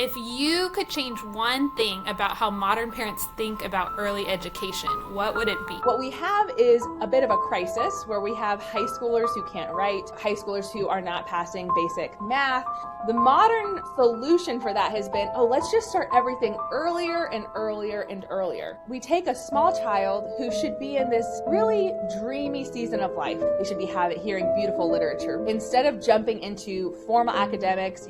If you could change one thing about how modern parents think about early education, what would it be? What we have is a bit of a crisis where we have high schoolers who can't write, high schoolers who are not passing basic math. The modern solution for that has been, let's just start everything earlier and earlier and earlier. We take a small child who should be in this really dreamy season of life. They should be hearing beautiful literature. Instead of jumping into formal academics,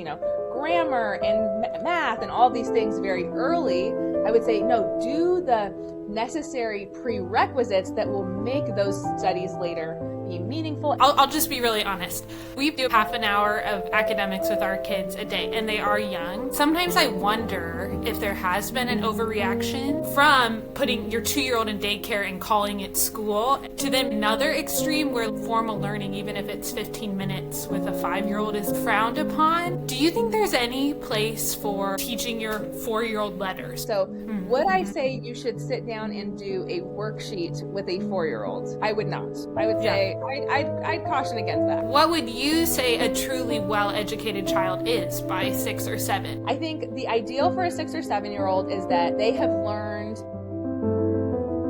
grammar and math and all these things very early, I would say, no, do the necessary prerequisites that will make those studies later be meaningful. I'll just be really honest. We do half an hour of academics with our kids a day, and they are young. Sometimes I wonder if there has been an overreaction from putting your 2-year-old in daycare and calling it school to then another extreme where formal learning, even if it's 15 minutes with a 5-year-old, is frowned upon. Do you think there's any place for teaching your 4-year-old letters? So would I say you should sit down and do a worksheet with a 4-year-old? I would not. I would say I'd caution against that. What would you say a truly well-educated child is by 6 or 7? I think the ideal for a 6 or 7-year-old is that they have learned.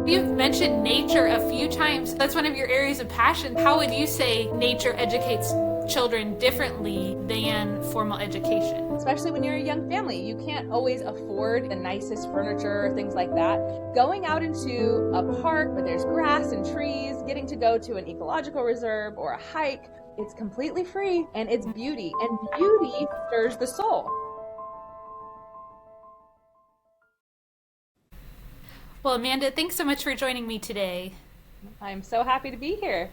You've mentioned nature a few times. That's one of your areas of passion. How would you say nature educates children differently than formal education? Especially when you're a young family, you can't always afford the nicest furniture or things like that. Going out into a park where there's grass and trees, getting to go to an ecological reserve or a hike, it's completely free and it's beauty, and beauty stirs the soul. Well, Amanda, thanks so much for joining me today. I'm so happy to be here.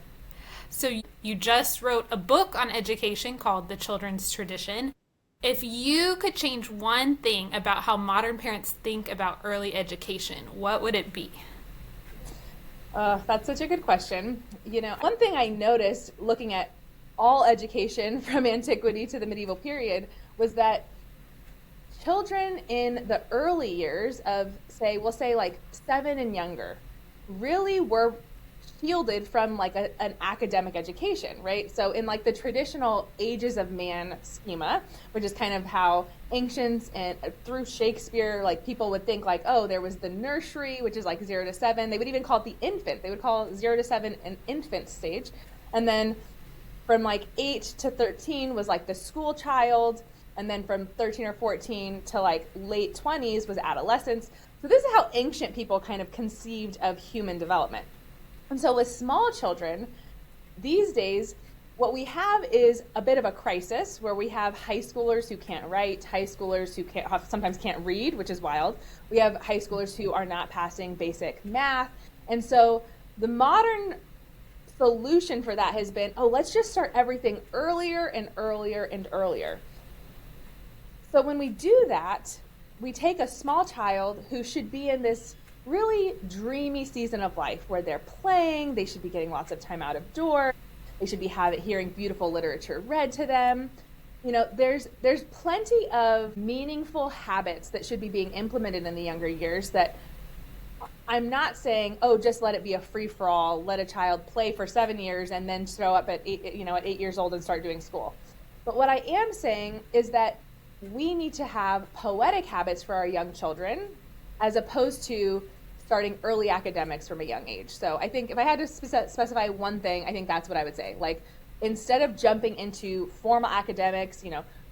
So you just wrote a book on education called The Children's Tradition. If you could change one thing about how modern parents think about early education, what would it be? That's such a good question. One thing I noticed looking at all education from antiquity to the medieval period was that children in the early years of, we'll say like 7 and younger, really were shielded from like an academic education, right? So in like the traditional ages of man schema, which is kind of how ancients and through Shakespeare, like people would think like, there was the nursery, which is like 0 to 7. They would even call it the infant. They would call 0 to 7 an infant stage. And then from like 8 to 13 was like the school child. And then from 13 or 14 to like late 20s was adolescence. So this is how ancient people kind of conceived of human development. And so with small children, these days, what we have is a bit of a crisis where we have high schoolers who can't write, high schoolers who sometimes can't read, which is wild. We have high schoolers who are not passing basic math. And so the modern solution for that has been, let's just start everything earlier and earlier and earlier. So when we do that, we take a small child who should be in this really dreamy season of life where they're playing, they should be getting lots of time out of doors, they should be hearing beautiful literature read to them. There's plenty of meaningful habits that should be being implemented in the younger years that I'm not saying, just let it be a free-for-all, let a child play for 7 years and then show up at 8 years old and start doing school. But what I am saying is that we need to have poetic habits for our young children as opposed to starting early academics from a young age. So I think if I had to specify one thing, I think that's what I would say. Like, instead of jumping into formal academics,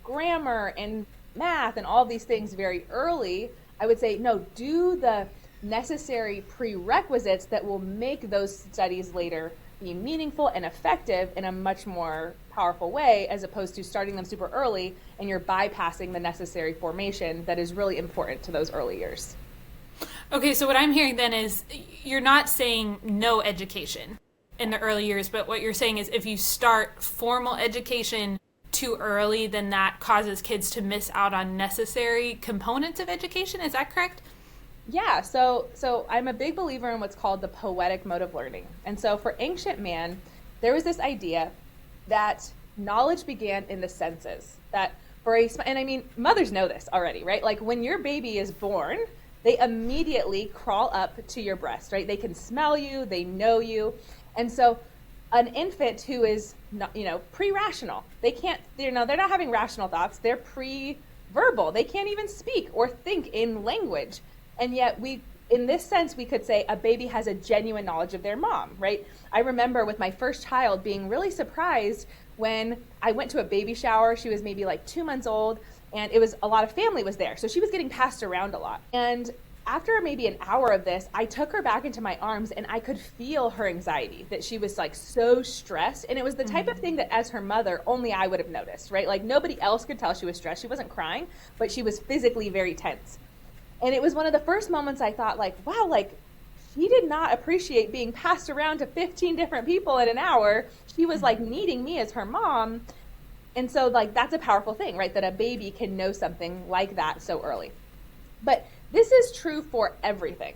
grammar and math and all these things very early, I would say, no, do the necessary prerequisites that will make those studies later be meaningful and effective in a much more powerful way, as opposed to starting them super early and you're bypassing the necessary formation that is really important to those early years. Okay, so what I'm hearing then is you're not saying no education in the early years, but what you're saying is if you start formal education too early, then that causes kids to miss out on necessary components of education. Is that correct? Yeah, so I'm a big believer in what's called the poetic mode of learning. And so for ancient man, there was this idea that knowledge began in the senses. That and I mean, mothers know this already, right? Like when your baby is born, they immediately crawl up to your breast, right? They can smell you, they know you. And so an infant who is not, pre-rational, they're not having rational thoughts, they're verbal. They can't even speak or think in language. And yet in this sense, we could say a baby has a genuine knowledge of their mom, right? I remember with my first child being really surprised when I went to a baby shower. She was maybe like 2 months old, and it was a lot of family was there. So she was getting passed around a lot. And after maybe an hour of this, I took her back into my arms and I could feel her anxiety, that she was like so stressed. And it was the type of thing that as her mother, only I would have noticed, right? Like nobody else could tell she was stressed. She wasn't crying, but she was physically very tense. And it was one of the first moments I thought like, wow, like she did not appreciate being passed around to 15 different people in an hour. She was like needing me as her mom. And so like, that's a powerful thing, right? That a baby can know something like that so early. But this is true for everything.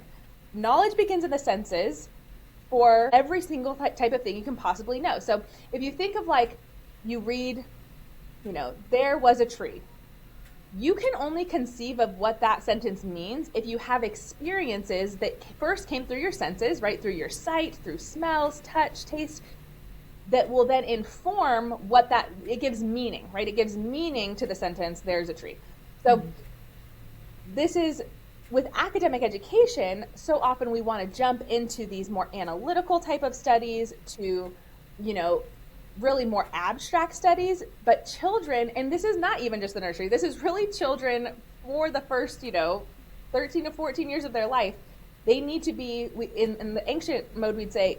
Knowledge begins in the senses for every single type of thing you can possibly know. So if you think of like, you read, there was a tree. You can only conceive of what that sentence means if you have experiences that first came through your senses, right? Through your sight, through smells, touch, taste, that will then inform it gives meaning, right? It gives meaning to the sentence, there's a tree. So this is, with academic education, so often we want to jump into these more analytical type of studies to, really more abstract studies, but children, and this is not even just the nursery, this is really children for the first, 13 to 14 years of their life, they need to be, in the ancient mode, we'd say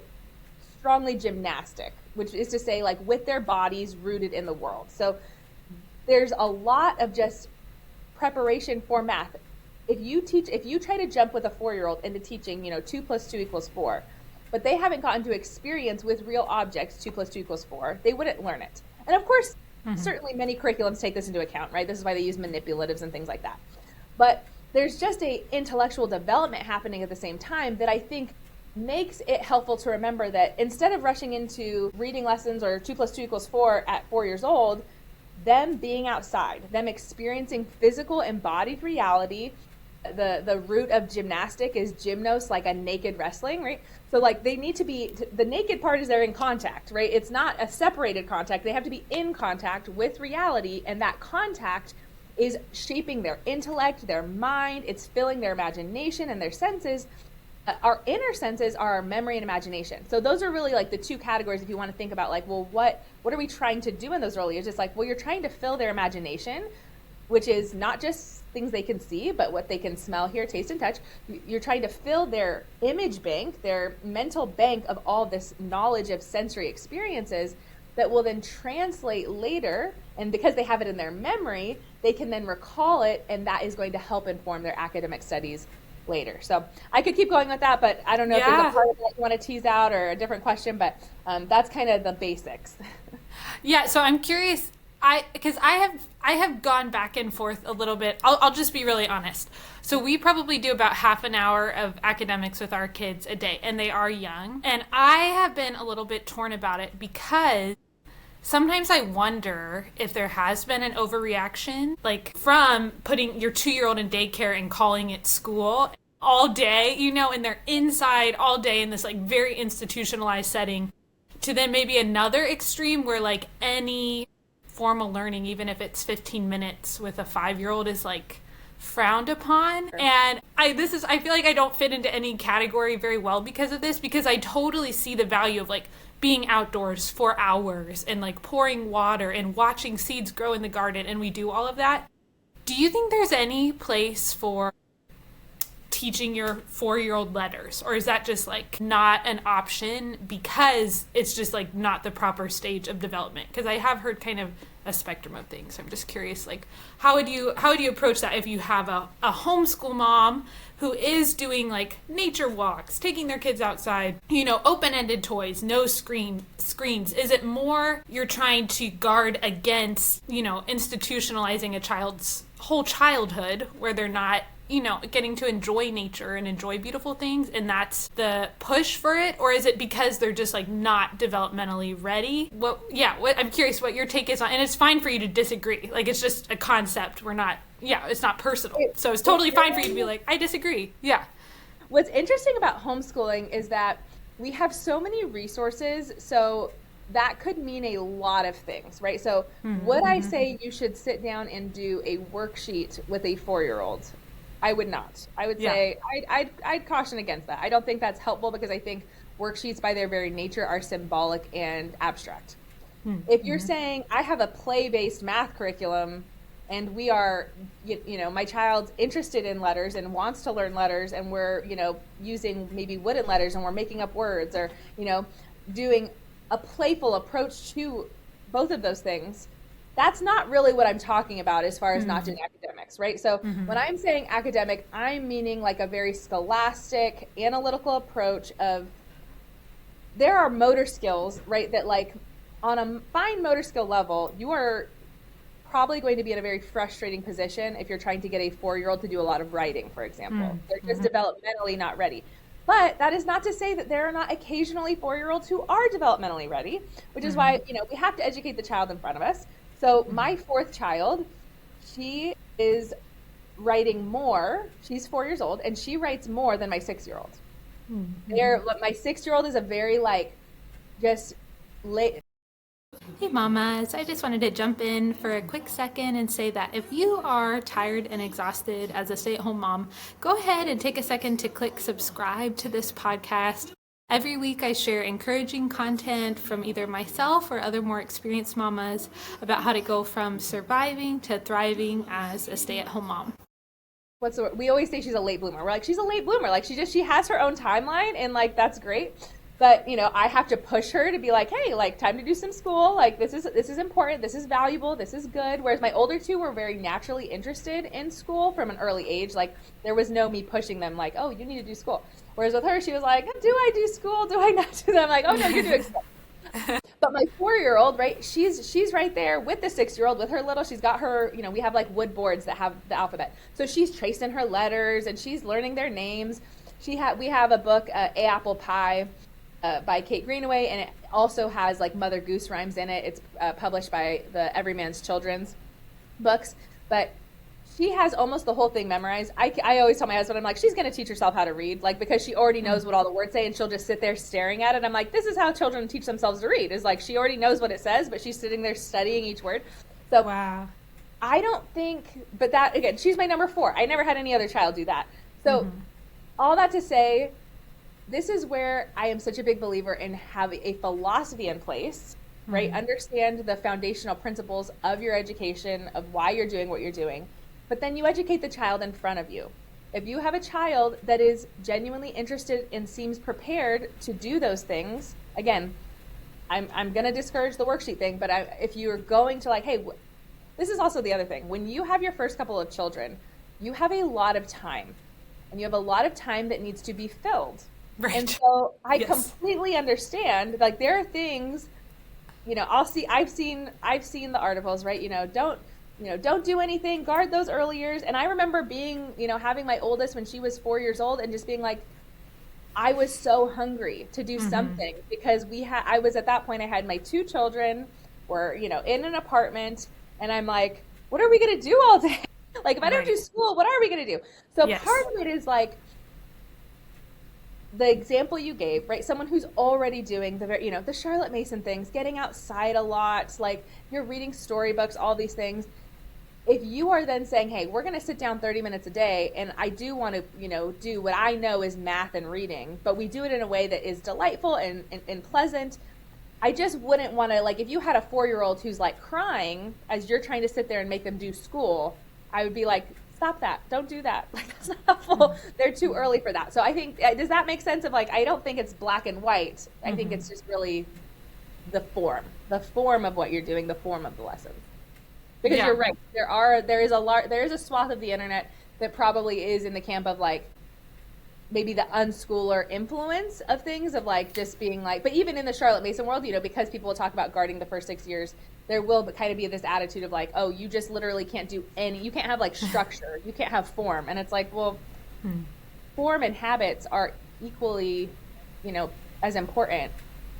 strongly gymnastic, which is to say like with their bodies rooted in the world. So there's a lot of just preparation for math. If you try to jump with a 4-year-old into teaching, 2 + 2 = 4, but they haven't gotten to experience with real objects 2 + 2 = 4, they wouldn't learn it. And of course, certainly many curriculums take this into account, right? This is why they use manipulatives and things like that. But there's just a intellectual development happening at the same time that I think makes it helpful to remember that instead of rushing into reading lessons or 2 + 2 = 4 at 4 years old, them being outside, them experiencing physical embodied reality. The root of gymnastic is gymnos, like a naked wrestling, right? So like they need to be, the naked part is they're in contact, right? It's not a separated contact. They have to be in contact with reality, and that contact is shaping their intellect, their mind, it's filling their imagination and their senses. Our inner senses are our memory and imagination. So those are really like the two categories if you want to think about like, well, what are we trying to do in those early years? It's like, well, you're trying to fill their imagination, which is not just things they can see, but what they can smell, hear, taste, and touch. You're trying to fill their image bank, their mental bank of all this knowledge of sensory experiences that will then translate later. And because they have it in their memory, they can then recall it, and that is going to help inform their academic studies later. So I could keep going with that, but I don't know if there's a part of that you want to tease out or a different question, but that's kind of the basics. Yeah, so I'm curious, because I have gone back and forth a little bit. I'll just be really honest. So we probably do about half an hour of academics with our kids a day, and they are young. And I have been a little bit torn about it because sometimes I wonder if there has been an overreaction, like from putting your 2-year-old in daycare and calling it school all day, and they're inside all day in this like very institutionalized setting, to then maybe another extreme where like any formal learning, even if it's 15 minutes with a 5-year-old, is like frowned upon. And I feel like I don't fit into any category very well because of this, because I totally see the value of like being outdoors for hours and like pouring water and watching seeds grow in the garden, and we do all of that. Do you think there's any place for teaching your 4-year-old letters, or is that just like not an option because it's just like not the proper stage of development? Because I have heard kind of a spectrum of things. So I'm just curious, like how would you approach that if you have a homeschool mom who is doing like nature walks, taking their kids outside, open-ended toys, no screens? Is it more you're trying to guard against, institutionalizing a child's whole childhood where they're not getting to enjoy nature and enjoy beautiful things, and that's the push for it? Or is it because they're just like not developmentally ready? I'm curious what your take is on, and it's fine for you to disagree. Like, it's just a concept. It's not personal. So it's totally fine for you to be like, I disagree. Yeah. What's interesting about homeschooling is that we have so many resources. So that could mean a lot of things, right? So would I say you should sit down and do a worksheet with a 4-year-old? I would not. I would say I'd caution against that. I don't think that's helpful because I think worksheets by their very nature are symbolic and abstract. If you're saying I have a play-based math curriculum and we are, my child's interested in letters and wants to learn letters, and we're, using maybe wooden letters and we're making up words, or, doing a playful approach to both of those things, that's not really what I'm talking about as far as not doing academics, right? So when I'm saying academic, I'm meaning like a very scholastic, analytical approach of, there are motor skills, right, that like on a fine motor skill level, you are probably going to be in a very frustrating position if you're trying to get a 4-year-old to do a lot of writing, for example. They're just developmentally not ready. But that is not to say that there are not occasionally 4-year-olds who are developmentally ready, which is why, we have to educate the child in front of us. So my 4th child, she is writing more. She's 4 years old, and she writes more than my 6-year-old. My 6-year-old is a very just late. Hey mamas, I just wanted to jump in for a quick second and say that if you are tired and exhausted as a stay-at-home mom, go ahead and take a second to click subscribe to this podcast. Every week I share encouraging content from either myself or other more experienced mamas about how to go from surviving to thriving as a stay-at-home mom. We always say she's a late bloomer. We're like, she's a late bloomer. Like she has her own timeline, and that's great. But, I have to push her to be like, hey, time to do some school. This is important. This is valuable. This is good. Whereas my older two were very naturally interested in school from an early age. There was no me pushing them oh, you need to do school. Whereas with her, she was like, do I do school? Do I not do that? I'm like, oh, no, you're doing school. But my 4-year-old, right, she's right there with the 6-year-old with her little, she's got her, we have wood boards that have the alphabet. So she's tracing her letters and she's learning their names. We have a book, A Apple Pie, by Kate Greenaway, and it also has Mother Goose rhymes in it. It's published by the Everyman's Children's books, but she has almost the whole thing memorized. I always tell my husband, I'm like, she's going to teach herself how to read, because she already knows what all the words say, and she'll just sit there staring at it. I'm like, this is how children teach themselves to read, is she already knows what it says, but she's sitting there studying each word. So wow. I don't think, but that, again, she's my number 4. I never had any other child do that. So all that to say, this is where I am such a big believer in having a philosophy in place, right? Understand the foundational principles of your education, of why you're doing what you're doing, but then you educate the child in front of you. If you have a child that is genuinely interested and seems prepared to do those things, again, I'm going to discourage the worksheet thing, but if you're going to hey, this is also the other thing. When you have your first couple of children, you have a lot of time, and you have a lot of time that needs to be filled. Right. And so I completely understand, there are things, I've seen the articles, right? Don't do anything, guard those early years. And I remember being, having my oldest when she was 4 years old and just being I was so hungry to do something because I was at that point, I had my 2 children, were, in an apartment, and I'm like, what are we going to do all day? If I don't do school, what are we going to do? So part of it is the example you gave, right? Someone who's already doing the Charlotte Mason things, getting outside a lot, you're reading storybooks, all these things. If you are then saying, hey, we're going to sit down 30 minutes a day, and I do want to, do what I know is math and reading, but we do it in a way that is delightful and pleasant. I just wouldn't want to, if you had a 4-year-old who's crying as you're trying to sit there and make them do school, I would be stop that. Don't do that. That's not helpful. They're too early for that. So I think, does that make sense of I don't think it's black and white. I think it's just really the form of what you're doing, the form of the lessons. Because you're right. There is a swath of the internet that probably is in the camp of maybe the unschooler influence of things of just being but even in the Charlotte Mason world, because people will talk about guarding the first 6 years, there will kind of be this attitude of oh, you just literally can't do you can't have structure, you can't have form. And it's form and habits are equally, as important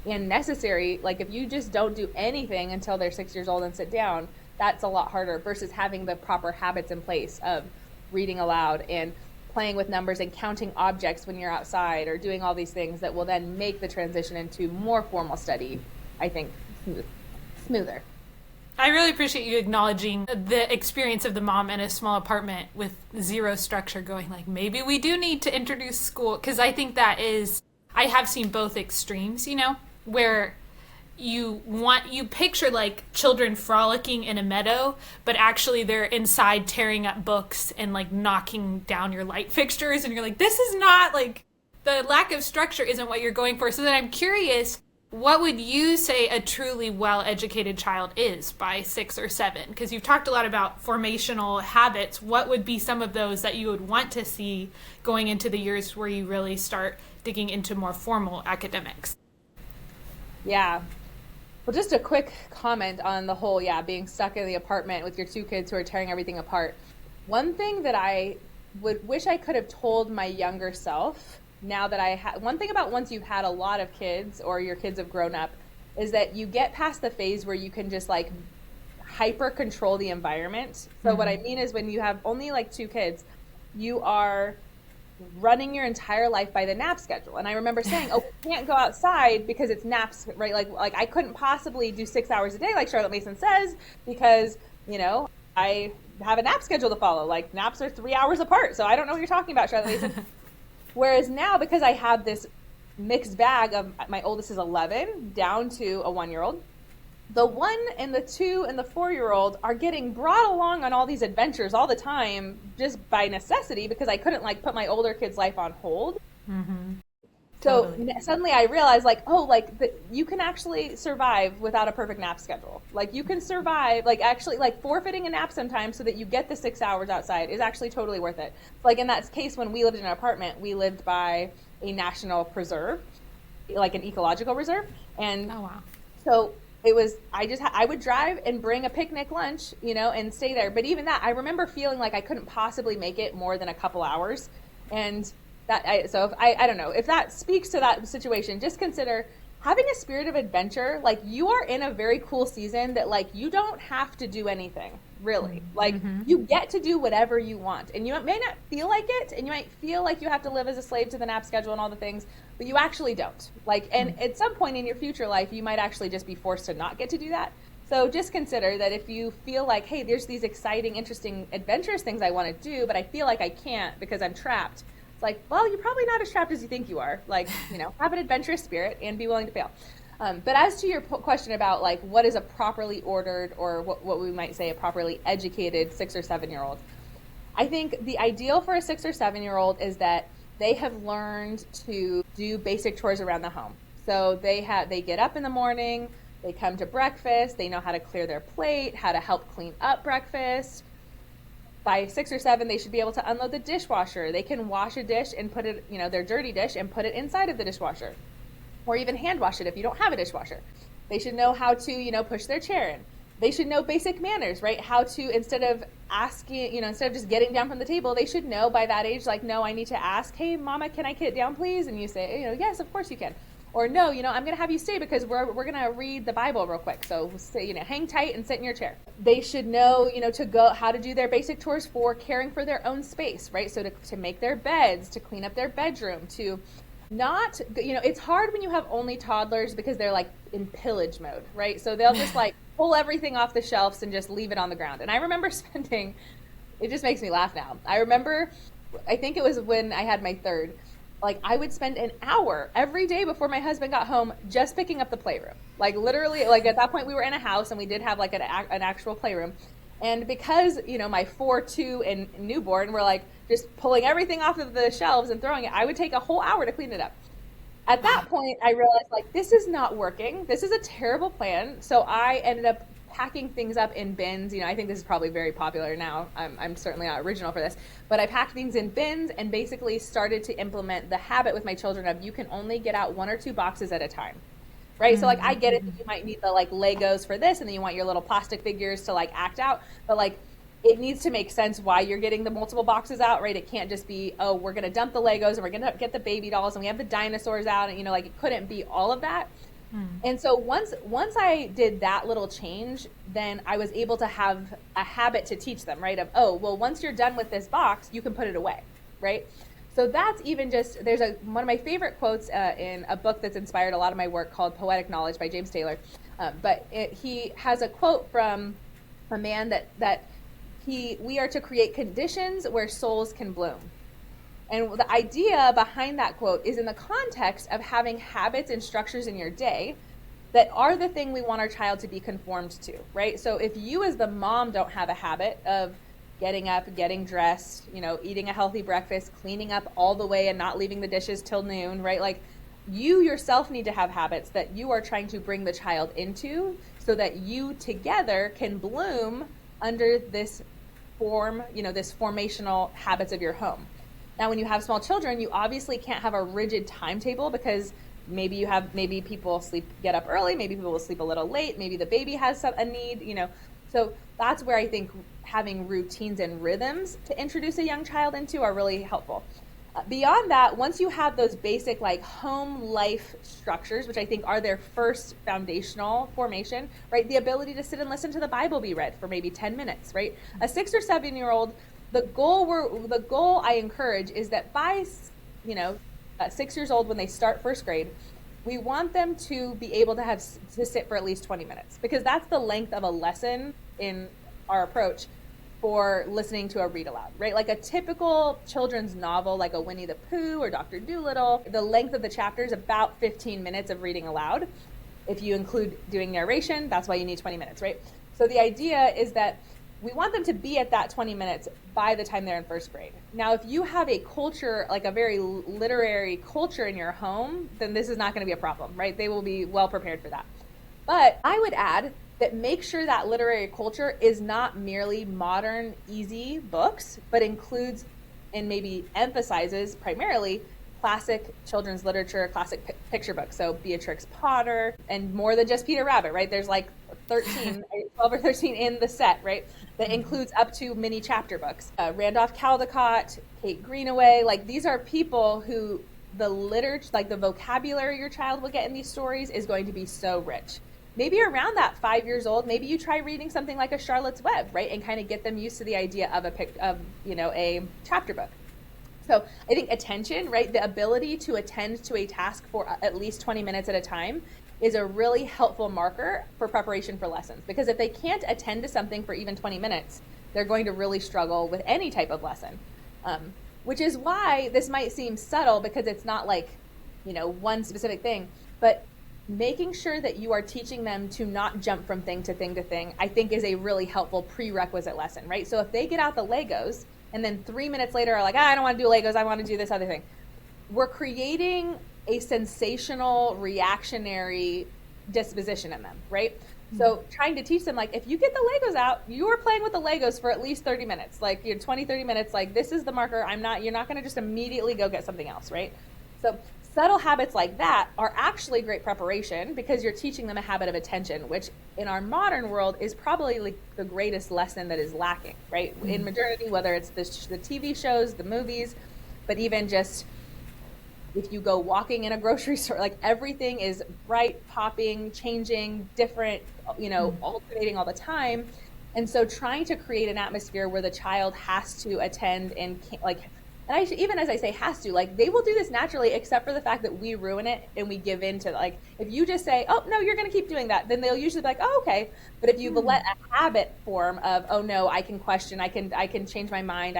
and necessary. If you just don't do anything until they're 6 years old and sit down, that's a lot harder versus having the proper habits in place of reading aloud and playing with numbers and counting objects when you're outside, or doing all these things that will then make the transition into more formal study I think, smoother. I really appreciate you acknowledging the experience of the mom in a small apartment with zero structure, going like, maybe we do need to introduce school. Because I think I have seen both extremes, where you picture like children frolicking in a meadow, but actually they're inside tearing up books and like knocking down your light fixtures. And you're like, this is not like, the lack of structure isn't what you're going for. So then I'm curious, what would you say a truly well-educated child is by 6 or 7? Because you've talked a lot about formational habits. What would be some of those that you would want to see going into the years where you really start digging into more formal academics? Yeah. Well, just a quick comment on the whole, being stuck in the apartment with your 2 kids who are tearing everything apart. One thing that I would wish I could have told my younger self, now that one thing about once you've had a lot of kids or your kids have grown up, is that you get past the phase where you can just like hyper control the environment. So what I mean is when you have only like 2 kids, you are running your entire life by the nap schedule. And I remember saying, oh, we can't go outside because it's naps, right? Like I couldn't possibly do 6 hours a day like Charlotte Mason says, because, I have a nap schedule to follow. Like naps are 3 hours apart. So I don't know what you're talking about, Charlotte Mason. Whereas now, because I have this mixed bag of my oldest is 11 down to a 1-year-old, the 1 and the 2 and the 4-year-old are getting brought along on all these adventures all the time just by necessity, because I couldn't like put my older kid's life on hold. Mm-hmm. So suddenly I realized like, you can actually survive without a perfect nap schedule. Like you can survive, like actually like forfeiting a nap sometimes so that you get the 6 hours outside is actually totally worth it. Like in that case, when we lived in an apartment, we lived by a national preserve, like an ecological reserve. And so it was, I would drive and bring a picnic lunch, and stay there. But even that, I remember feeling like I couldn't possibly make it more than a couple hours. And I don't know if that speaks to that situation. Just consider having a spirit of adventure. Like you are in a very cool season that like you don't have to do anything really. Like you get to do whatever you want, and you may not feel like it, and you might feel like you have to live as a slave to the nap schedule and all the things, but you actually don't. Like, and at some point in your future life, you might actually just be forced to not get to do that. So just consider that if you feel like, hey, there's these exciting, interesting, adventurous things I want to do, but I feel like I can't because I'm trapped. It's like, well, you're probably not as trapped as you think you are. Like, have an adventurous spirit and be willing to fail. But as to your question about like what is a properly ordered, or what we might say a properly educated 6 or 7-year-old, I think the ideal for a 6 or 7-year-old is that they have learned to do basic chores around the home. So they get up in the morning, they come to breakfast, they know how to clear their plate, how to help clean up breakfast. By 6 or 7, they should be able to unload the dishwasher. They can wash a dish and put it, their dirty dish, and put it inside of the dishwasher. Or even hand wash it if you don't have a dishwasher. They should know how to, push their chair in. They should know basic manners, right? How to, instead of asking, instead of just getting down from the table, they should know by that age, like, no, I need to ask, hey, mama, can I get down, please? And you say, yes, of course you can. Or no, I'm going to have you stay because we're going to read the Bible real quick. So, hang tight and sit in your chair. They should know, how to do their basic chores for caring for their own space, right? So to make their beds, to clean up their bedroom, to not, it's hard when you have only toddlers because they're like in pillage mode, right? So they'll just like pull everything off the shelves and just leave it on the ground. And I remember it just makes me laugh now. I remember, I think it was when I had my 3rd, like I would spend an hour every day before my husband got home just picking up the playroom. Like literally, like at that point we were in a house and we did have like an actual playroom. And because, my 4, 2, and newborn were like just pulling everything off of the shelves and throwing it, I would take a whole hour to clean it up. At that point, I realized like, this is not working. This is a terrible plan. So I ended up packing things up in bins. I think this is probably very popular now. I'm certainly not original for this, but I packed things in bins and basically started to implement the habit with my children of you can only get out 1 or 2 boxes at a time. Right. So like, I get it that you might need the like Legos for this, and then you want your little plastic figures to like act out, but like it needs to make sense why you're getting the multiple boxes out, right? It can't just be, oh, we're going to dump the Legos and we're going to get the baby dolls and we have the dinosaurs out, and like it couldn't be all of that. And so once I did that little change, then I was able to have a habit to teach them, right? Of, oh, well, once you're done with this box, you can put it away, right? So that's even just, there's one of my favorite quotes in a book that's inspired a lot of my work called Poetic Knowledge by James Taylor. He has a quote from a man we are to create conditions where souls can bloom. And the idea behind that quote is in the context of having habits and structures in your day that are the thing we want our child to be conformed to, right? So if you as the mom don't have a habit of getting up, getting dressed, eating a healthy breakfast, cleaning up all the way and not leaving the dishes till noon, right? Like, you yourself need to have habits that you are trying to bring the child into so that you together can bloom under this form, this formational habits of your home. Now, when you have small children, you obviously can't have a rigid timetable because maybe people get up early, maybe people will sleep a little late, maybe the baby has a need, So that's where I think having routines and rhythms to introduce a young child into are really helpful. Beyond that, once you have those basic home life structures, which I think are their first foundational formation, right? The ability to sit and listen to the Bible be read for maybe 10 minutes, right? A 6 or 7-year-old, the goal I encourage is that by 6 years old, when they start first grade, we want them to be able to sit for at least 20 minutes, because that's the length of a lesson in our approach for listening to a read aloud, right? Like a typical children's novel, like a Winnie the Pooh or Dr. Dolittle, the length of the chapter is about 15 minutes of reading aloud. If you include doing narration, that's why you need 20 minutes, right? So the idea is that we want them to be at that 20 minutes by the time they're in first grade. Now, if you have a culture, like a very literary culture in your home, then this is not going to be a problem, right? They will be well prepared for that. But I would add that make sure that literary culture is not merely modern, easy books, but includes and maybe emphasizes primarily classic children's literature, classic picture books. So Beatrix Potter, and more than just Peter Rabbit, right? There's 12 or 13 in the set, right? That includes up to mini chapter books. Randolph Caldecott, Kate Greenaway, these are people who the literature, the vocabulary your child will get in these stories is going to be so rich. Maybe around that 5 years old, maybe you try reading something like a Charlotte's Web, right? And kind of get them used to the idea of a chapter book. So I think attention, right? The ability to attend to a task for at least 20 minutes at a time is a really helpful marker for preparation for lessons. Because if they can't attend to something for even 20 minutes, they're going to really struggle with any type of lesson. Which is why this might seem subtle, because it's not one specific thing, but making sure that you are teaching them to not jump from thing to thing to thing, I think is a really helpful prerequisite lesson, right? So if they get out the Legos and then 3 minutes later are like, I don't want to do Legos, I want to do this other thing. We're creating a sensational, reactionary disposition in them, right? Mm-hmm. So trying to teach them, if you get the Legos out, you are playing with the Legos for at least 30 minutes, 20, 30 minutes, this is the marker, you're not going to just immediately go get something else, right? So subtle habits like that are actually great preparation, because you're teaching them a habit of attention, which in our modern world is probably the greatest lesson that is lacking, right? Mm-hmm. In modernity, whether it's the TV shows, the movies, but even just if you go walking in a grocery store, everything is bright, popping, changing, different, alternating all the time. And so trying to create an atmosphere where the child has to attend and even as I say has to, they will do this naturally, except for the fact that we ruin it and we give in to, if you just say, oh, no, you're going to keep doing that, then they'll usually be like, oh, okay. But if you let a habit form of, oh, no, I can question, I can change my mind,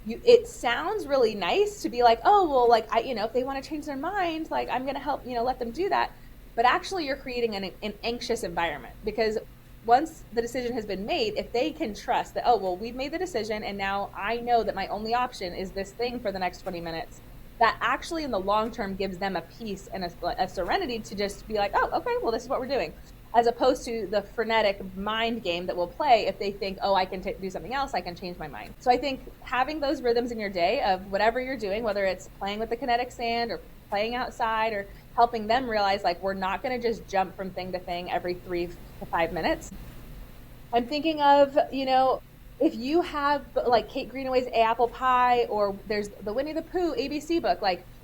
it sounds really nice to be like, oh, well, if they want to change their mind, I'm going to help, let them do that. But actually you're creating an anxious environment, because once the decision has been made, if they can trust that, oh, well, we've made the decision and now I know that my only option is this thing for the next 20 minutes, that actually in the long term gives them a peace and a serenity to just be like, oh, okay, well, this is what we're doing. As opposed to the frenetic mind game that we'll play if they think, oh, I can do something else, I can change my mind. So I think having those rhythms in your day of whatever you're doing, whether it's playing with the kinetic sand or playing outside or helping them realize we're not going to just jump from thing to thing every 3 to 5 minutes. I'm thinking of, if you have Kate Greenaway's Apple Pie, or there's the Winnie the Pooh ABC book,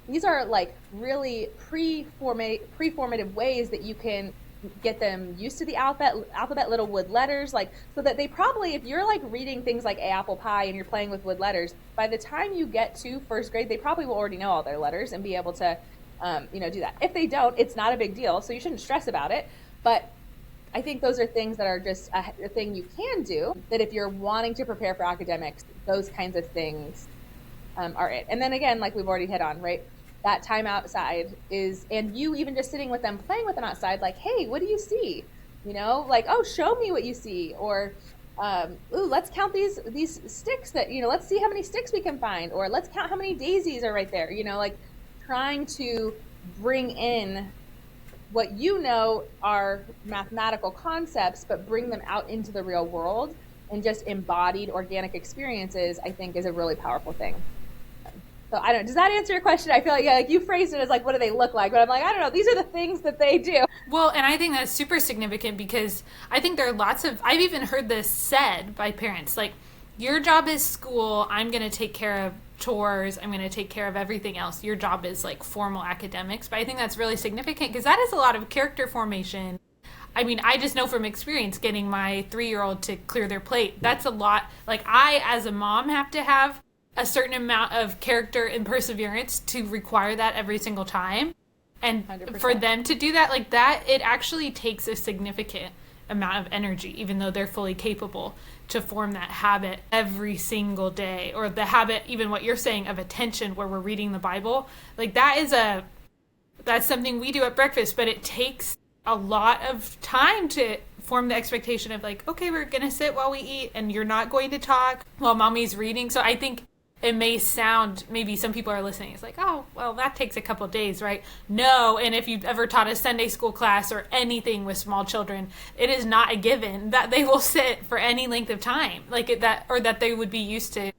these are really pre-formative ways that you can get them used to the alphabet, little wood letters, like, so that they probably, if you're like reading things like A Apple Pie and you're playing with wood letters, by the time you get to first grade, they probably will already know all their letters and be able to, do that. If they don't, it's not a big deal, so you shouldn't stress about it. But I think those are things that are just a thing you can do, that if you're wanting to prepare for academics, those kinds of things are it. And then again, like we've already hit on, right? That time outside is, and you even just sitting with them, playing with them outside, like, hey, what do you see? Like, oh, show me what you see. Or, ooh, let's count these sticks that, let's see how many sticks we can find. Or let's count how many daisies are right there. Like trying to bring in what are mathematical concepts, but bring them out into the real world, and just embodied organic experiences, I think, is a really powerful thing. So I don't know, does that answer your question? I feel like you phrased it as like, what do they look like? But I'm like, I don't know, these are the things that they do. Well, and I think that's super significant, because I think there are I've even heard this said by parents, like, your job is school, I'm going to take care of chores, I'm going to take care of everything else. Your job is like formal academics. But I think that's really significant, because that is a lot of character formation. I mean, I just know from experience, getting my 3-year-old to clear their plate, that's a lot. Like, I, as a mom, have to have a certain amount of character and perseverance to require that every single time. And 100%. For them to do that, like that, it actually takes a significant amount of energy, even though they're fully capable, to form that habit every single day. Or the habit, even what you're saying, of attention, where we're reading the Bible. Like that's something we do at breakfast, but it takes a lot of time to form the expectation of like, okay, we're going to sit while we eat, and you're not going to talk while mommy's reading. So I think it may sound, maybe some people are listening, it's like, oh, well, that takes a couple of days, right? No, and if you've ever taught a Sunday school class or anything with small children, it is not a given that they will sit for any length of time, like that, or that they would be used to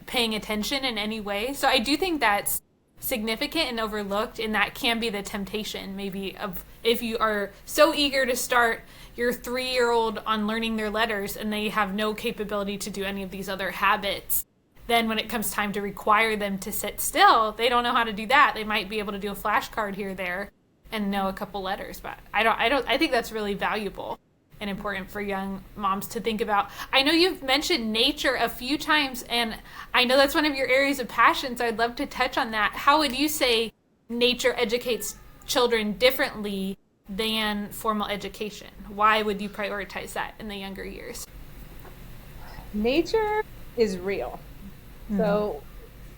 paying attention in any way. So I do think that's significant and overlooked, and that can be the temptation, maybe, of if you are so eager to start your 3-year-old on learning their letters and they have no capability to do any of these other habits. Then when it comes time to require them to sit still, they don't know how to do that. They might be able to do a flashcard here or there and know a couple letters, but I think that's really valuable and important for young moms to think about. I know you've mentioned nature a few times, and I know that's one of your areas of passion, so I'd love to touch on that. How would you say nature educates children differently than formal education? Why would you prioritize that in the younger years? Nature is real. So,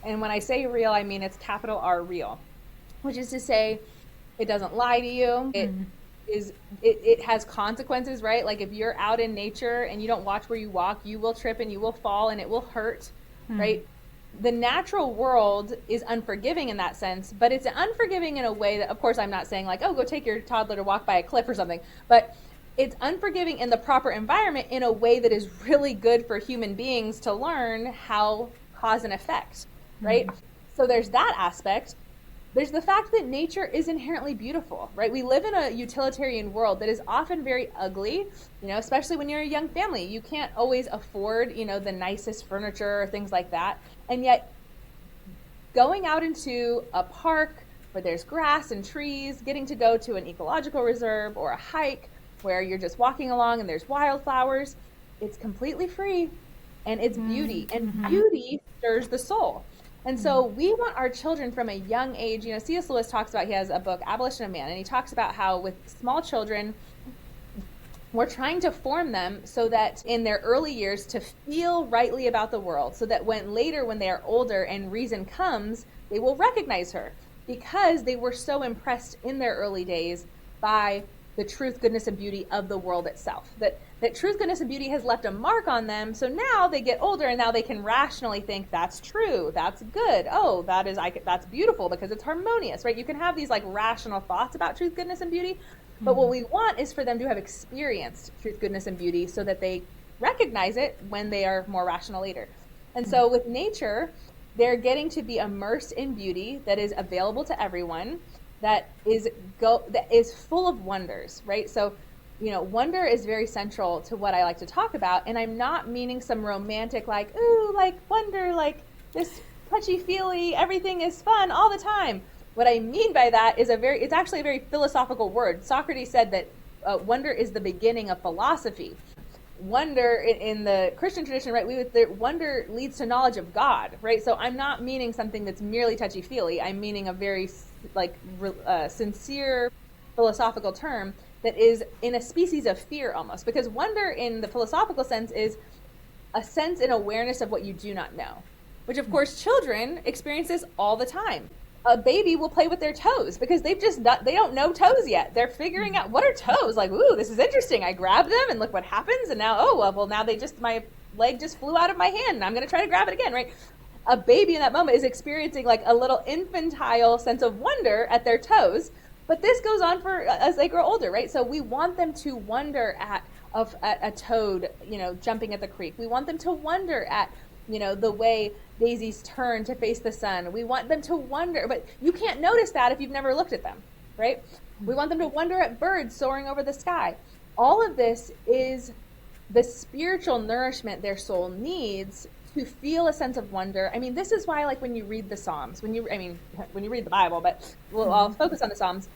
and when I say real, I mean it's capital R real, which is to say it doesn't lie to you. It has consequences, right? Like if you're out in nature and you don't watch where you walk, you will trip and you will fall and it will hurt, right? The natural world is unforgiving in that sense, but it's unforgiving in a way that, of course, I'm not saying like, oh, go take your toddler to walk by a cliff or something, but it's unforgiving in the proper environment in a way that is really good for human beings to learn how cause and effect, right? So there's that aspect. There's the fact that nature is inherently beautiful, right? We live in a utilitarian world that is often very ugly, especially when you're a young family. You can't always afford, the nicest furniture or things like that. And yet going out into a park where there's grass and trees, getting to go to an ecological reserve or a hike where you're just walking along and there's wildflowers, it's completely free. And it's beauty, and beauty stirs the soul. And so we want our children from a young age, C.S. Lewis talks about, he has a book, Abolition of Man, and he talks about how with small children, we're trying to form them so that in their early years to feel rightly about the world, so that when they are older and reason comes, they will recognize her, because they were so impressed in their early days by the truth, goodness, and beauty of the world itself. That truth, goodness, and beauty has left a mark on them. So now they get older and now they can rationally think that's true, that's good. Oh, that's beautiful because it's harmonious, right? You can have these like rational thoughts about truth, goodness, and beauty. But what we want is for them to have experienced truth, goodness, and beauty so that they recognize it when they are more rational later. And so with nature, they're getting to be immersed in beauty that is available to everyone, that is full of wonders, right? So, wonder is very central to what I like to talk about, and I'm not meaning some romantic, like, ooh, like wonder, like this touchy-feely, everything is fun all the time. What I mean by that is it's actually a very philosophical word. Socrates said that wonder is the beginning of philosophy. Wonder in the Christian tradition, right? Wonder leads to knowledge of God, right? So I'm not meaning something that's merely touchy-feely. I'm meaning a very sincere philosophical term that is in a species of fear almost, because wonder in the philosophical sense is a sense and awareness of what you do not know, which of course children experience this all the time. A baby will play with their toes because they don't know toes yet. They're figuring out what are toes. Like, ooh, this is interesting. I grab them and look what happens. And now, now my leg just flew out of my hand and I'm going to try to grab it again, right? A baby in that moment is experiencing like a little infantile sense of wonder at their toes. But this goes on as they grow older, right? So we want them to wonder at a toad, jumping at the creek. We want them to wonder at, the way daisies turn to face the sun. We want them to wonder, but you can't notice that if you've never looked at them, right? We want them to wonder at birds soaring over the sky. All of this is the spiritual nourishment their soul needs to feel a sense of wonder. I mean, this is why, like, when you read the Psalms, when you read the Bible, but I'll focus on the Psalms.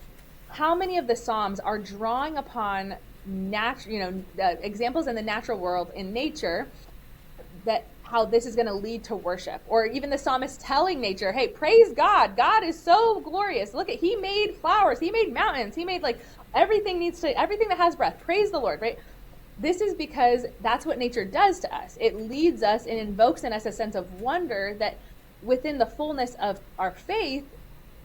How many of the Psalms are drawing upon examples in the natural world, in nature, that how this is going to lead to worship? Or even the psalmist telling nature, hey, praise God. God is so glorious. Look at, he made flowers. He made mountains. He made everything that has breath. Praise the Lord, right? This is because that's what nature does to us. It leads us and invokes in us a sense of wonder that within the fullness of our faith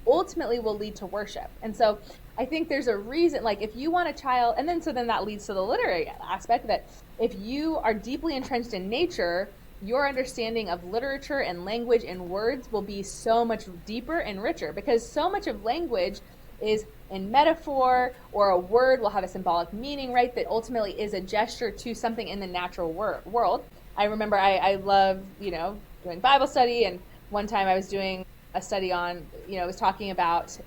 ultimately will lead to worship. And so I think there's a reason, like if you want a child, and then that leads to the literary aspect, that if you are deeply entrenched in nature, your understanding of literature and language and words will be so much deeper and richer, because so much of language is in metaphor, or a word will have a symbolic meaning, right, that ultimately is a gesture to something in the natural world. I remember I love, doing Bible study, and one time I was doing a study on, it was talking about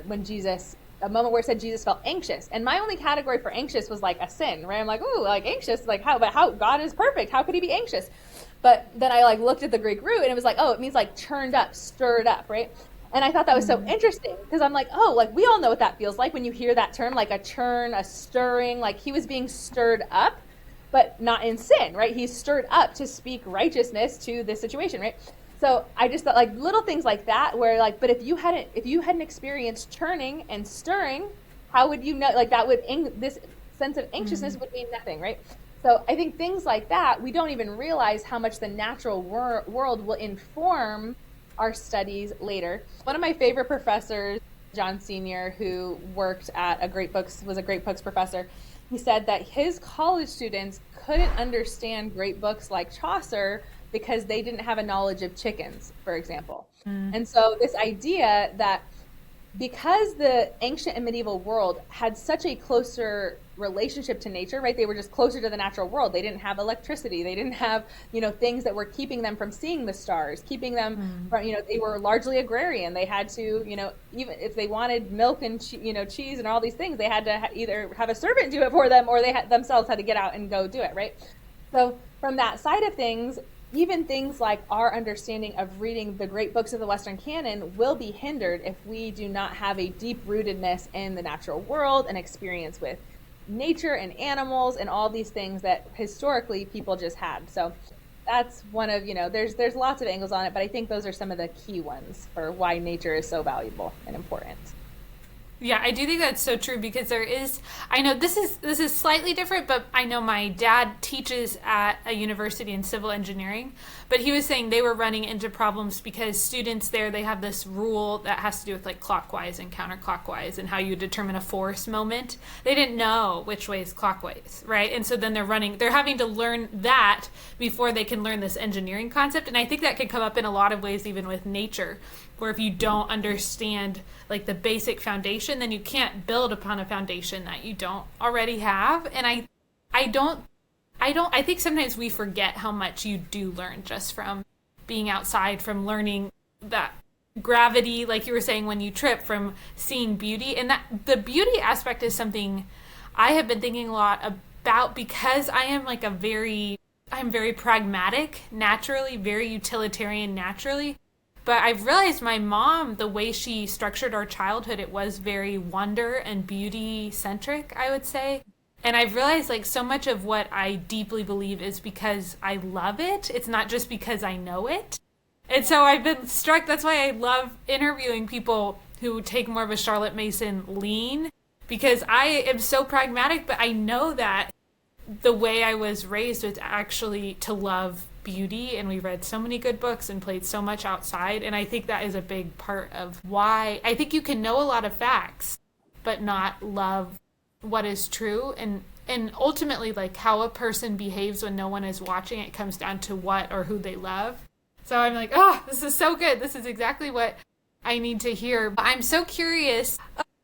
when Jesus, a moment where it said Jesus felt anxious. And my only category for anxious was like a sin, right? I'm like, ooh, like anxious, like how God is perfect. How could he be anxious? But then I looked at the Greek root and it was like, oh, it means like churned up, stirred up, right? And I thought that was so interesting because I'm like, oh, like we all know what that feels like when you hear that term, like a churn, a stirring, like he was being stirred up, but not in sin, right? He's stirred up to speak righteousness to this situation, right? So I just thought like little things like that where like, but if you hadn't experienced churning and stirring, how would you know, like that would, this sense of anxiousness would mean nothing, right? So I think things like that, we don't even realize how much the natural world will inform our studies later. One of my favorite professors, John Senior, who worked at was a Great Books professor, he said that his college students couldn't understand great books like Chaucer because they didn't have a knowledge of chickens, for example. And so this idea that because the ancient and medieval world had such a closer relationship to nature, right? They were just closer to the natural world. They didn't have electricity. They didn't have, things that were keeping them from seeing the stars, keeping them from, they were largely agrarian. They had to, even if they wanted milk and, cheese and all these things, they had to either have a servant do it for them or they themselves had to get out and go do it, right? So from that side of things, even things like our understanding of reading the great books of the Western canon will be hindered if we do not have a deep rootedness in the natural world and experience with nature and animals and all these things that historically people just had. So that's one of, there's lots of angles on it, but I think those are some of the key ones for why nature is so valuable and important. Yeah, I do think that's so true because I know this is slightly different, but I know my dad teaches at a university in civil engineering, but he was saying they were running into problems because students there, they have this rule that has to do with like clockwise and counterclockwise and how you determine a force moment. They didn't know which way is clockwise, right? And so then they're having to learn that before they can learn this engineering concept. And I think that could come up in a lot of ways, even with nature, where if you don't understand like the basic foundation, then you can't build upon a foundation that you don't already have. And I think sometimes we forget how much you do learn just from being outside, from learning that gravity, like you were saying, when you trip, from seeing beauty. And that the beauty aspect is something I have been thinking a lot about because I am I'm very pragmatic naturally, very utilitarian naturally. But I've realized my mom, the way she structured our childhood, it was very wonder and beauty centric, I would say. And I've realized like so much of what I deeply believe is because I love it. It's not just because I know it. And so I've been struck. That's why I love interviewing people who take more of a Charlotte Mason lean, because I am so pragmatic, but I know that the way I was raised was actually to love beauty, and we read so many good books and played so much outside. And I think that is a big part of why I think you can know a lot of facts, but not love what is true. And ultimately, like how a person behaves when no one is watching, it comes down to what or who they love. So I'm like, oh, this is so good. This is exactly what I need to hear. But I'm so curious.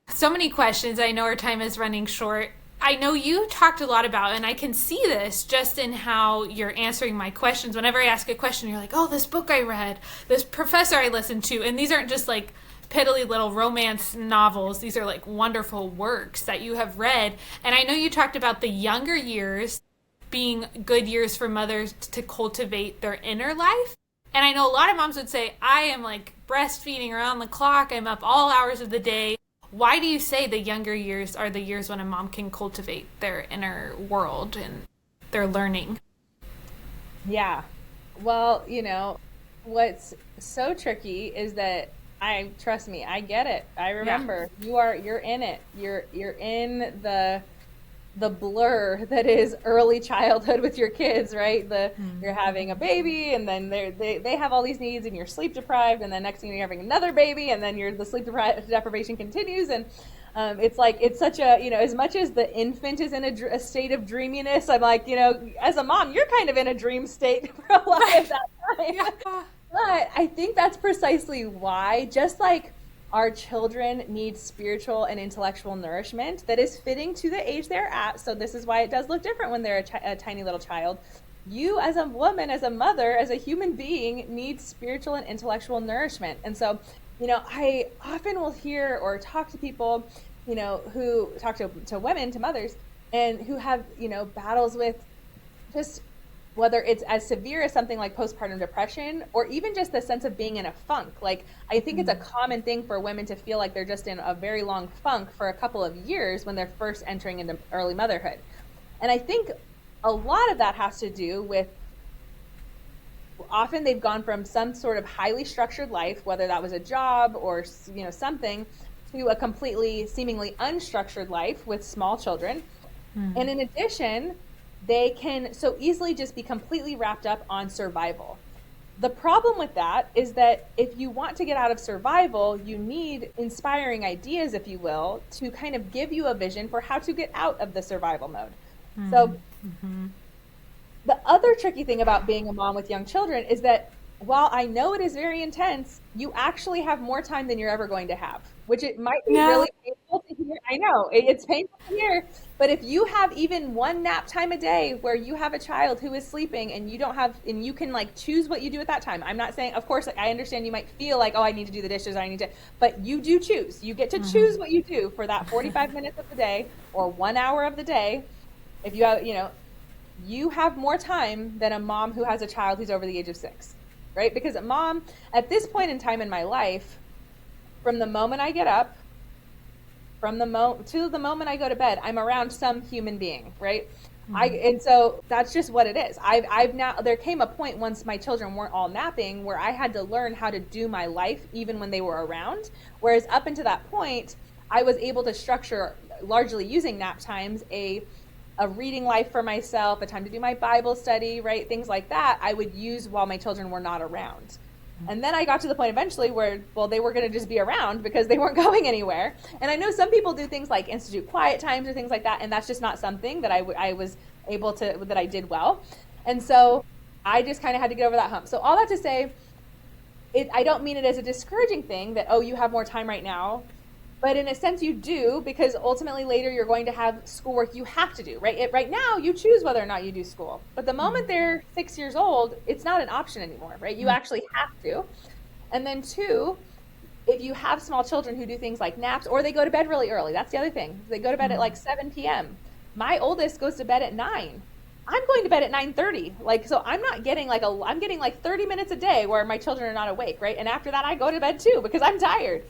So many questions. I know our time is running short. I know you talked a lot about, and I can see this just in how you're answering my questions. Whenever I ask a question, you're like, oh, this book I read, this professor I listened to. And these aren't just like piddly little romance novels. These are like wonderful works that you have read. And I know you talked about the younger years being good years for mothers to cultivate their inner life. And I know a lot of moms would say, I am like breastfeeding around the clock. I'm up all hours of the day. Why do you say the younger years are the years when a mom can cultivate their inner world and their learning? Yeah. Well, what's so tricky is that trust me, I get it. I remember. Yeah. You're in it. You're in the blur that is early childhood with your kids, right? You're having a baby, and then they have all these needs, and you're sleep deprived, and then next thing you're having another baby, and then the sleep deprivation continues, and it's such a, as much as the infant is in a state of dreaminess, I'm like, as a mom, you're kind of in a dream state for a lot of that time. Yeah. But I think that's precisely why, just like our children need spiritual and intellectual nourishment that is fitting to the age they're at. So this is why it does look different when they're a tiny little child. You as a woman, as a mother, as a human being, need spiritual and intellectual nourishment. And so, I often will hear or talk to people, who talk to women, to mothers, and who have, battles with just whether it's as severe as something like postpartum depression, or even just the sense of being in a funk. Like, I think it's a common thing for women to feel like they're just in a very long funk for a couple of years when they're first entering into early motherhood. And I think a lot of that has to do with, often they've gone from some sort of highly structured life, whether that was a job or, something, to a completely seemingly unstructured life with small children. And in addition, they can so easily just be completely wrapped up on survival. The problem with that is that if you want to get out of survival, you need inspiring ideas, if you will, to kind of give you a vision for how to get out of the survival mode. So the other tricky thing about being a mom with young children is that while I know it is very intense, you actually have more time than you're ever going to have, which it might be really painful to hear. I know it's painful to hear, but if you have even one nap time a day where you have a child who is sleeping and you don't have, and you can like choose what you do at that time. I'm not saying, of course, I understand you might feel like, oh, I need to do the dishes, but you do choose. You get to choose what you do for that 45 minutes of the day or 1 hour of the day. If you have, you have more time than a mom who has a child who's over the age of 6. Right? Because a mom, at this point in time in my life, from the moment I get up, to the moment I go to bed, I'm around some human being, right? And so that's just what it is. I've now, there came a point once my children weren't all napping where I had to learn how to do my life even when they were around. Whereas up until that point, I was able to structure, largely using nap times, a reading life for myself, a time to do my Bible study, right? Things like that I would use while my children were not around. And then I got to the point eventually where, well, they were going to just be around because they weren't going anywhere. And I know some people do things like institute quiet times or things like that, and that's just not something that I was able to, that I did well. And so I just kind of had to get over that hump. So all that to say, I don't mean it as a discouraging thing that, oh, you have more time right now. But in a sense you do, because ultimately later you're going to have schoolwork you have to do, right? Right now you choose whether or not you do school. But the moment they're 6 years old, it's not an option anymore, right? You actually have to. And then 2, if you have small children who do things like naps, or they go to bed really early, that's the other thing. They go to bed at like 7 p.m. My oldest goes to bed at 9. I'm going to bed at 9:30. Like, so I'm not getting I'm getting like 30 minutes a day where my children are not awake, right? And after that, I go to bed too because I'm tired.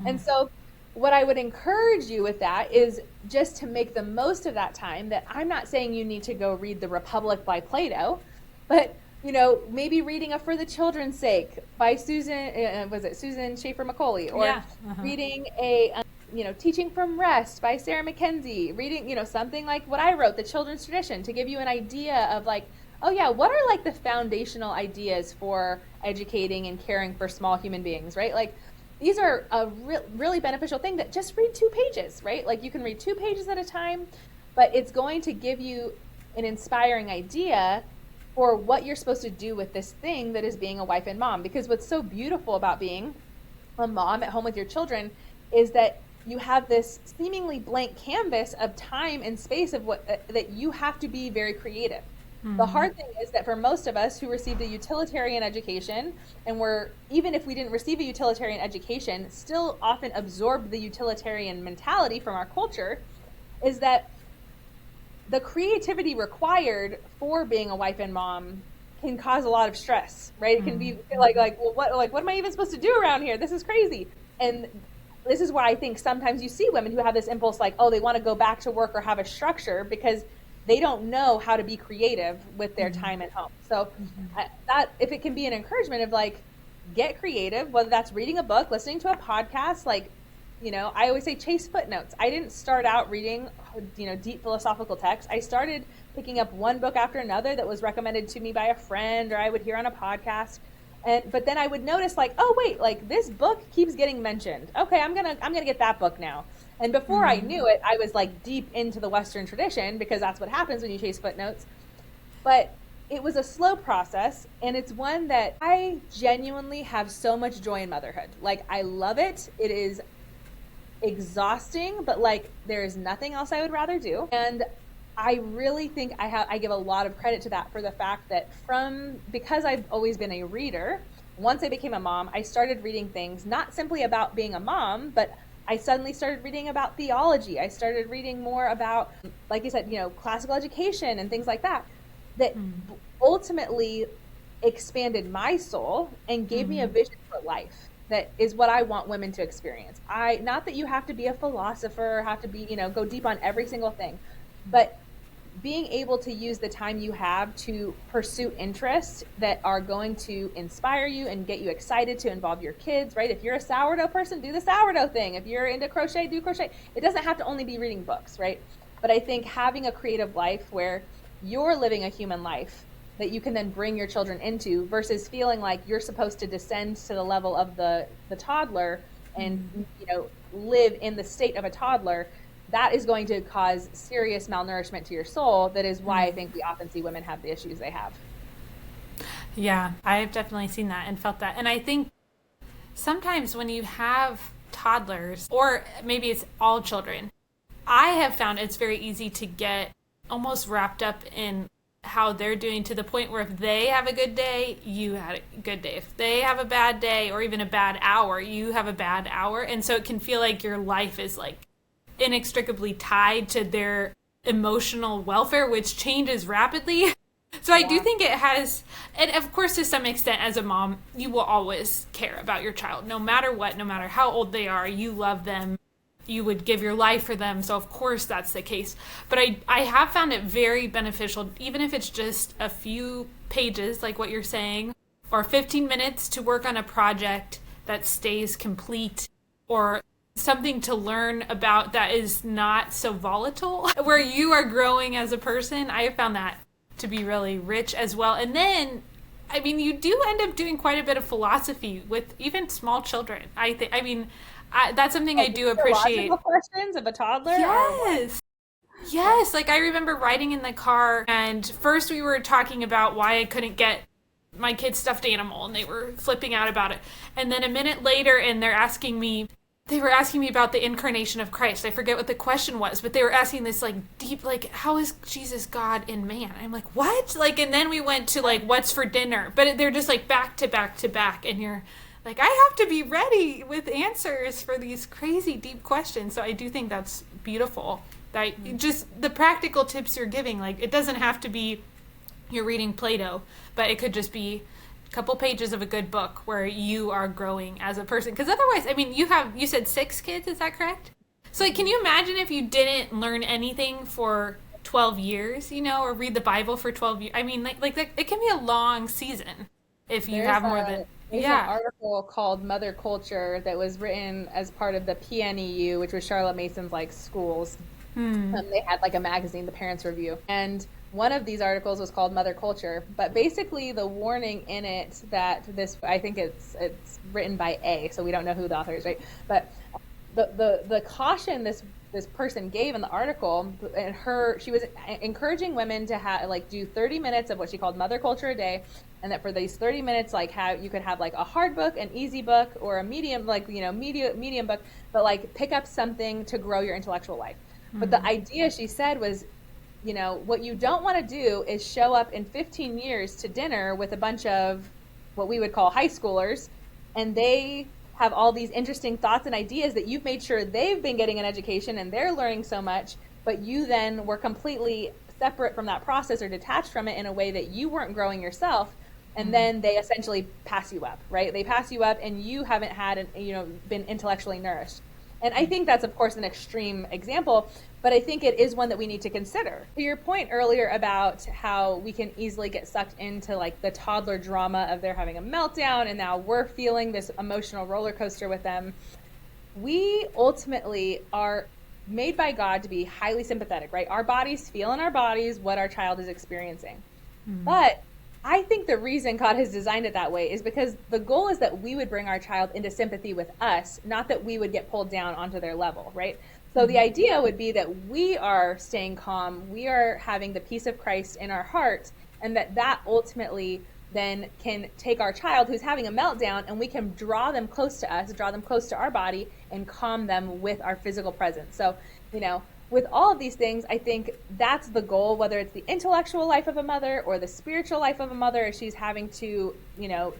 And so what I would encourage you with that is just to make the most of that time. That I'm not saying you need to go read The Republic by Plato, but maybe reading a For the Children's Sake by Susan, was it Susan Schaefer Macaulay? Or reading a, Teaching from Rest by Sarah Mackenzie, reading, something like what I wrote, The Children's Tradition, to give you an idea of like, oh yeah, what are like the foundational ideas for educating and caring for small human beings, right? Like, these are a really beneficial thing. That just read 2 pages, right? Like, you can read 2 pages at a time, but it's going to give you an inspiring idea for what you're supposed to do with this thing that is being a wife and mom. Because what's so beautiful about being a mom at home with your children is that you have this seemingly blank canvas of time and space of that you have to be very creative. The hard thing is that for most of us who received a utilitarian education, and even if we didn't receive a utilitarian education, still often absorbed the utilitarian mentality from our culture, is that the creativity required for being a wife and mom can cause a lot of stress, right? It can be like, well, what am I even supposed to do around here? This is crazy. And this is why I think sometimes you see women who have this impulse, like, oh, they want to go back to work or have a structure because they don't know how to be creative with their time at home. So that, if it can be an encouragement of like, get creative, whether that's reading a book, listening to a podcast, like, I always say chase footnotes. I didn't start out reading, deep philosophical texts. I started picking up one book after another that was recommended to me by a friend or I would hear on a podcast. But then I would notice like, oh wait, like this book keeps getting mentioned. Okay, I'm gonna get that book now. And before I knew it, I was like deep into the Western tradition, because that's what happens when you chase footnotes. But it was a slow process, and it's one that I genuinely have so much joy in motherhood. Like, I love it. It is exhausting, but like there is nothing else I would rather do. And I really think I give a lot of credit to that, for the fact that because I've always been a reader, once I became a mom, I started reading things not simply about being a mom, but I suddenly started reading about theology. I started reading more about, like you said, classical education and things like that, that ultimately expanded my soul and gave me a vision for life. That is what I want women to experience. Not that you have to be a philosopher, or have to be, go deep on every single thing, but being able to use the time you have to pursue interests that are going to inspire you and get you excited to involve your kids, right? If you're a sourdough person, do the sourdough thing. If you're into crochet, do crochet. It doesn't have to only be reading books, right? But I think having a creative life where you're living a human life that you can then bring your children into, versus feeling like you're supposed to descend to the level of the toddler and, live in the state of a toddler, that is going to cause serious malnourishment to your soul. That is why I think we often see women have the issues they have. Yeah, I've definitely seen that and felt that. And I think sometimes when you have toddlers, or maybe it's all children, I have found it's very easy to get almost wrapped up in how they're doing, to the point where if they have a good day, you had a good day. If they have a bad day, or even a bad hour, you have a bad hour. And so it can feel like your life is like inextricably tied to their emotional welfare, which changes rapidly. So I do think it has, and of course to some extent as a mom, you will always care about your child, no matter what, no matter how old they are. You love them, you would give your life for them, so of course that's the case. But I have found it very beneficial, even if it's just a few pages like what you're saying, or 15 minutes to work on a project that stays complete, or something to learn about that is not so volatile, where you are growing as a person. I have found that to be really rich as well. And then, I mean, you do end up doing quite a bit of philosophy with even small children. That's something I do appreciate. Logical questions of a toddler? Yes. Yes. Like, I remember riding in the car, and first we were talking about why I couldn't get my kid's stuffed animal, and they were flipping out about it. And then a minute later, and they were asking me about the incarnation of Christ. I forget what the question was, but they were asking this like deep, like, how is Jesus God in man? I'm like, what? Like, and then we went to like, what's for dinner? But they're just like back to back to back. And you're like, I have to be ready with answers for these crazy deep questions. So I do think that's beautiful. That just the practical tips you're giving, like it doesn't have to be you're reading Plato, but it could just be a couple pages of a good book where you are growing as a person. Because otherwise, I mean, you said 6 kids, is that correct? So like, can you imagine if you didn't learn anything for 12 years, or read the Bible for 12 years? I mean, like it can be a long season if you have more than... There's an article called Mother Culture that was written as part of the PNEU, which was Charlotte Mason's schools. They had a magazine, the Parents Review. And one of these articles was called Mother Culture. But basically the warning in it that this, I think it's written by A, so we don't know who the author is, right? But the caution this person gave in the article, and she was encouraging women to do 30 minutes of what she called Mother Culture a day, and that for these 30 minutes, you could have a hard book, an easy book, or a medium, medium book, but pick up something to grow your intellectual life. Mm-hmm. But the idea, she said, was, what you don't want to do is show up in 15 years to dinner with a bunch of what we would call high schoolers, and they have all these interesting thoughts and ideas that you've made sure they've been getting an education and they're learning so much, but you then were completely separate from that process or detached from it in a way that you weren't growing yourself. And then they essentially pass you up, right? They pass you up and you haven't had, been intellectually nourished. And I think that's, of course, an extreme example, but I think it is one that we need to consider. To your point earlier about how we can easily get sucked into the toddler drama of they're having a meltdown and now we're feeling this emotional roller coaster with them. We ultimately are made by God to be highly sympathetic, right? Our bodies feel in our bodies what our child is experiencing. Mm-hmm. But I think the reason God has designed it that way is because the goal is that we would bring our child into sympathy with us, not that we would get pulled down onto their level, right? So the idea would be that we are staying calm, we are having the peace of Christ in our heart, and that ultimately then can take our child who's having a meltdown and we can draw them close to us, draw them close to our body, and calm them with our physical presence. So, with all of these things, I think that's the goal, whether it's the intellectual life of a mother or the spiritual life of a mother as she's having to,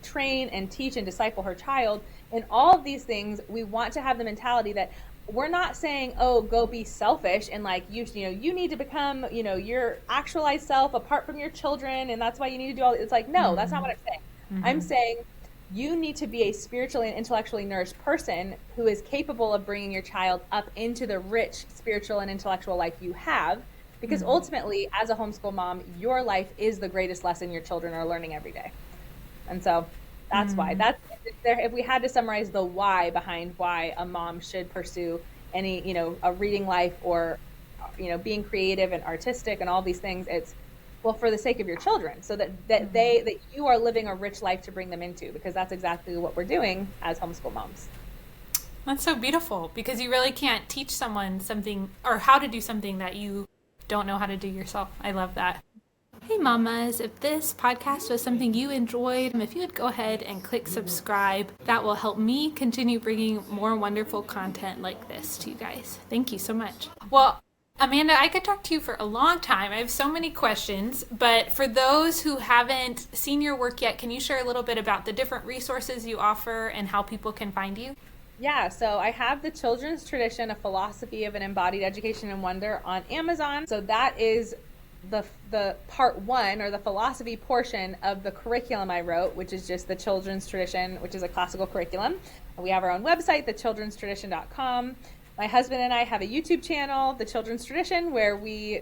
train and teach and disciple her child. In all of these things, we want to have the mentality that we're not saying, oh, go be selfish and you need to become, your actualized self apart from your children, and that's why you need to do all. It's no, that's not what I'm saying. Mm-hmm. I'm saying you need to be a spiritually and intellectually nourished person who is capable of bringing your child up into the rich spiritual and intellectual life you have, because ultimately, as a homeschool mom, your life is the greatest lesson your children are learning every day. And so that's why. If we had to summarize the why behind why a mom should pursue any, a reading life or, being creative and artistic and all these things, it's, well, for the sake of your children, so that you are living a rich life to bring them into, because that's exactly what we're doing as homeschool moms. That's so beautiful, because you really can't teach someone something or how to do something that you don't know how to do yourself. I love that. Hey mamas, if this podcast was something you enjoyed, if you would go ahead and click subscribe, that will help me continue bringing more wonderful content like this to you guys. Thank you so much. Well, Amanda, I could talk to you for a long time. I have so many questions, but for those who haven't seen your work yet, can you share a little bit about the different resources you offer and how people can find you? Yeah, so I have The Children's Tradition, A Philosophy of an Embodied Education and Wonder on Amazon. So that is the part 1, or the philosophy portion of the curriculum I wrote, which is just The Children's Tradition, which is a classical curriculum. We have our own website, thechildren'stradition.com. My husband and I have a YouTube channel, The Children's Tradition, where we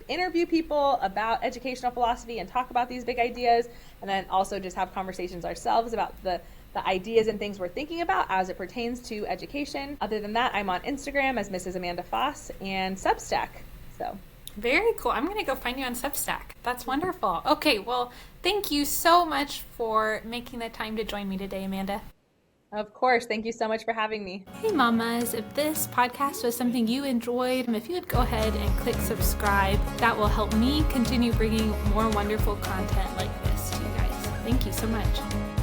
interview people about educational philosophy and talk about these big ideas, and then also just have conversations ourselves about the ideas and things we're thinking about as it pertains to education. Other than that, I'm on Instagram as Mrs. Amanda Faus and Substack. So very cool. I'm going to go find you on Substack. That's wonderful. Okay, well, thank you so much for making the time to join me today, Amanda. Of course. Thank you so much for having me. Hey mamas, if this podcast was something you enjoyed, if you would go ahead and click subscribe, that will help me continue bringing more wonderful content like this to you guys. Thank you so much.